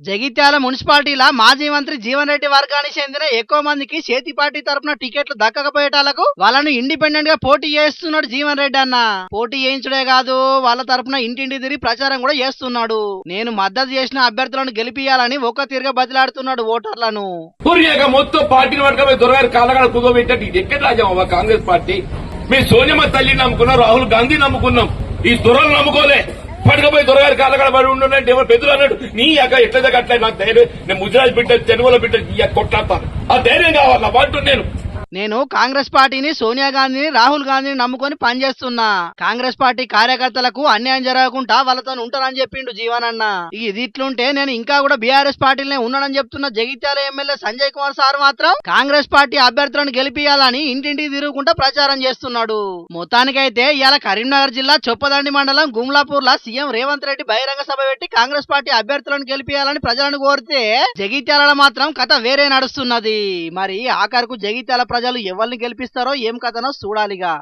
జగిత్యాల మున్సిపాలిటీల మాజీ మంత్రి జీవన్ రెడ్డి వర్గానికి చెందిన ఎక్కువ మందికి చేతి పార్టీ తరపున టికెట్లు దక్కకపోయేటాలకు వాళ్ళను ఇండిపెండెంట్ గా పోటీ చేస్తున్నాడు జీవన్ రెడ్డి అన్న. పోటీ చేయించడే కాదు, వాళ్ళ తరపున ఇంటింటి తిరిగి ప్రచారం కూడా చేస్తున్నాడు. నేను మద్దతు చేసిన అభ్యర్థులను గెలిపియాలని ఒక తిరగ బదిలాడుతున్నాడు ఓటర్లను. మొత్తం పార్టీని పట్టుకపోయి దొరగారు కాలగాడ కుదోబెట్టండి. ఇది ఎక్కడ రాజామా కాంగ్రెస్ పార్టీ? మేము సోనియమ్మ తల్లిని నమ్ముకున్నాం, రాహుల్ గాంధీ నమ్ముకున్నాం, ఈ దొరలు నమ్ముకోలే. పట్టుకపోయి దొరగారు కాలగాడ పడి ఉండంటే ఎవరు పెద్దలు అన్నాడు. నీ అక్క ఎట్లా అట్లా నాకు ధైర్యం, నేను ముజరాజ్ బిడ్డ తెలుగులో బిడ్డ కొట్లాడతాను, ఆ ధైర్యం కావాలి అంటూ నేను కాంగ్రెస్ పార్టీని, సోనియా గాంధీని, రాహుల్ గాంధీని నమ్ముకొని పనిచేస్తున్నా. కాంగ్రెస్ పార్టీ కార్యకర్తలకు అన్యాయం జరగకుండా వాళ్ళతో ఉంటానని చెప్పిండు జీవన్ అన్న. ఇది ఇట్లుంటే నేను ఇంకా కూడా బీఆర్ఎస్ పార్టీలనే ఉన్నానని చెప్తున్న జగిత్యాల ఎమ్మెల్యే సంజయ్ కుమార్ సార్ మాత్రం కాంగ్రెస్ పార్టీ అభ్యర్థులను గెలిపియాలని ఇంటింటికి తిరుగుకుంటా ప్రచారం చేస్తున్నాడు. మొత్తానికైతే ఇవాళ కరీంనగర్ జిల్లా చొప్పదండి మండలం గుమ్లాపూర్ లా సీఎం రేవంత్ రెడ్డి బహిరంగ సభ పెట్టి కాంగ్రెస్ పార్టీ అభ్యర్థులను గెలిపియాలని ప్రజలను కోరితే జగిత్యాల మాత్రం కథ వేరే నడుస్తున్నది. మరి ఆఖరుకు జగిత్యాల ప్రజలు ఎవరిని గెలిపిస్తారో ఏం కథనో చూడాలిగా.